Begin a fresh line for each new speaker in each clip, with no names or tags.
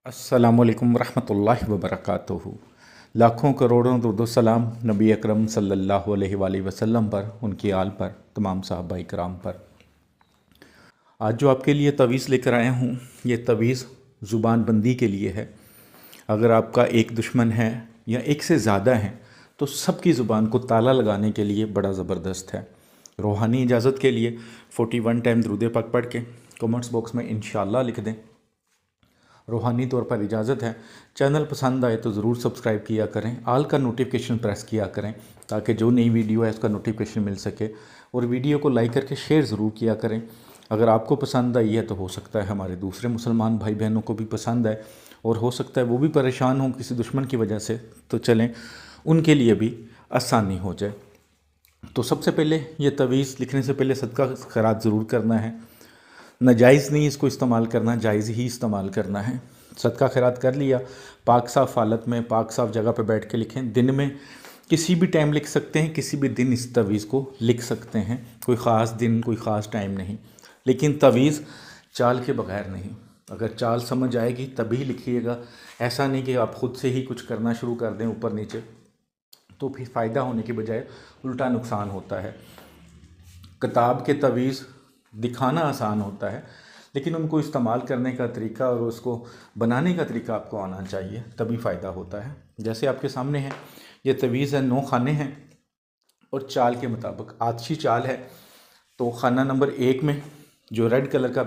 अस्सलामुअलैकुम रहमतुल्लाहि वबरकातुहू। लाखों करोड़ों दुरूद सलाम नबी अकरम सल्लल्लाहु अलैहि वसल्लम पर, उनकी आल पर, तमाम सहाबा इकराम पर। आज जो आपके लिए तवीज़ लेकर आया हूँ, ये तवीज़ ज़ुबान बंदी के लिए है। अगर आपका एक दुश्मन है या एक से ज़्यादा हैं तो सबकी ज़ुबान को ताला लगाने के लिए बड़ा ज़बरदस्त है। रूहानी इजाज़त के लिए 41 टाइम दुरूद पाक पढ़ के कमेंट्स बॉक्स में इंशाअल्लाह लिख दें। रूहानी तौर पर इजाज़त है। चैनल पसंद आए तो ज़रूर सब्सक्राइब किया करें, आल का नोटिफिकेशन प्रेस किया करें ताकि जो नई वीडियो है उसका नोटिफिकेशन मिल सके, और वीडियो को लाइक करके शेयर ज़रूर किया करें। अगर आपको पसंद आई है तो हो सकता है हमारे दूसरे मुसलमान भाई बहनों को भी पसंद आए, और हो सकता है वो भी परेशान हों किसी दुश्मन की वजह से, तो चलें उनके लिए भी आसानी हो जाए। तो सबसे पहले ये तवीज़ लिखने से पहले सदका खैरात ज़रूर करना है। नाजायज़ नहीं इसको इस्तेमाल करना, जायज़ ही इस्तेमाल करना है। सदका खैरात कर लिया, पाक साफ़ हालत में पाक साफ़ जगह पे बैठ के लिखें। दिन में किसी भी टाइम लिख सकते हैं, किसी भी दिन इस तवीज़ को लिख सकते हैं। कोई ख़ास दिन, कोई ख़ास टाइम नहीं, लेकिन तवीज़ चाल के बगैर नहीं। अगर चाल समझ आएगी तभी लिखिएगा। ऐसा नहीं कि आप ख़ुद से ही कुछ करना शुरू कर दें ऊपर नीचे, तो फिर फ़ायदा होने के बजाय उल्टा नुकसान होता है। किताब के तवीज़ दिखाना आसान होता है, लेकिन उनको इस्तेमाल करने का तरीका और उसको बनाने का तरीका आपको आना चाहिए, तभी फ़ायदा होता है। जैसे आपके सामने है, ये तवीज़ है, 9 खाने हैं और चाल के मुताबिक आतशी चाल है। तो खाना नंबर 1 में जो रेड कलर का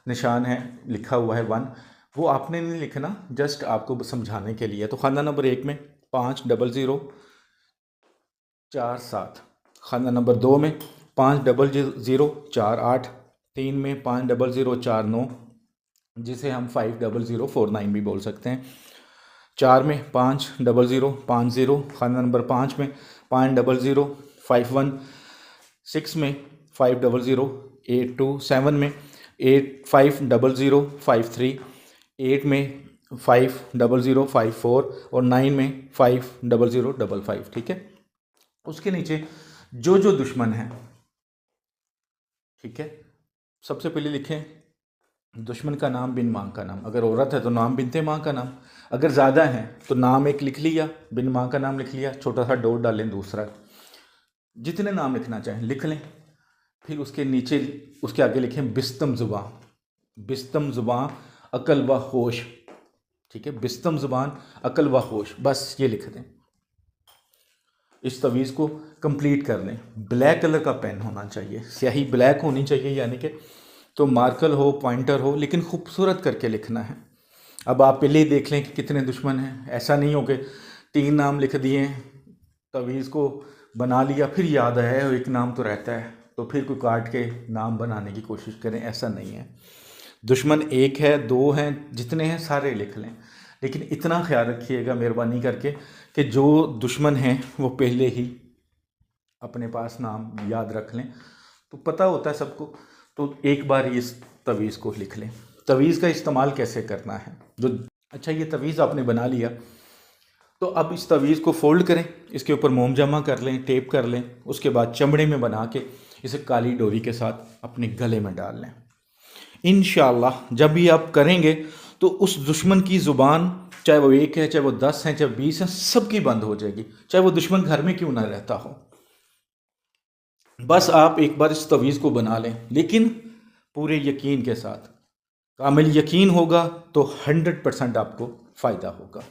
निशान है लिखा हुआ है 1, वो आपने नहीं लिखना, जस्ट आपको समझाने के लिए। तो खाना नंबर 1 में 50047। खाना नंबर 2 में 50048। 3 में 50049, जिसे हम 50049 भी बोल सकते हैं। 4 में 50050। खाना नंबर 5 में 50051। 6 में 50082। 7 में 50053। 8 में 50054 और 9 में 50055। ठीक है, उसके नीचे जो जो दुश्मन है, ठीक है, सबसे पहले लिखें दुश्मन का नाम बिन माँ का नाम। अगर औरत है तो नाम बिनते माँ का नाम। अगर ज़्यादा है तो नाम एक लिख लिया, बिन माँ का नाम लिख लिया, छोटा सा डॉट डालें दूसरा। जितने नाम लिखना चाहें लिख लें। फिर उसके नीचे उसके आगे लिखें बिस्तम ज़ुबां। बिस्तम ज़ुबां अकल व होश। ठीक है, बिस्तम ज़ुबान अकल व होश, बस ये लिख दें। इस तवीज़ को कंप्लीट कर लें। ब्लैक कलर का पेन होना चाहिए, स्याही ब्लैक होनी चाहिए, यानी कि तो मार्कर हो, पॉइंटर हो, लेकिन खूबसूरत करके लिखना है। अब आप पहले ही देख लें कि कितने दुश्मन हैं। ऐसा नहीं हो कि 3 नाम लिख दिए, तवीज़ को बना लिया, फिर याद आया एक नाम तो रहता है, तो फिर कोई काट के नाम बनाने की कोशिश करें। ऐसा नहीं है। दुश्मन 1 है, 2 हैं, जितने हैं सारे लिख लें, लेकिन इतना ख्याल रखिएगा मेहरबानी करके कि जो दुश्मन हैं वो पहले ही अपने पास नाम याद रख लें, तो पता होता है सबको। तो एक बार इस तवीज़ को लिख लें। तवीज़ का इस्तेमाल कैसे करना है, अच्छा, ये तवीज़ आपने बना लिया, तो अब इस तवीज़ को फोल्ड करें, इसके ऊपर मोम जमा कर लें, टेप कर लें। उसके बाद चमड़े में बना के इसे काली डोरी के साथ अपने गले में डाल लें। इंशाअल्लाह जब भी आप करेंगे तो उस दुश्मन की ज़ुबान, चाहे वो 1 है, चाहे वो 10 है, चाहे 20 है, सबकी बंद हो जाएगी, चाहे वो दुश्मन घर में क्यों ना रहता हो। बस आप एक बार इस तवीज़ को बना लें, लेकिन पूरे यकीन के साथ। कामिल यकीन होगा तो 100% आपको फ़ायदा होगा।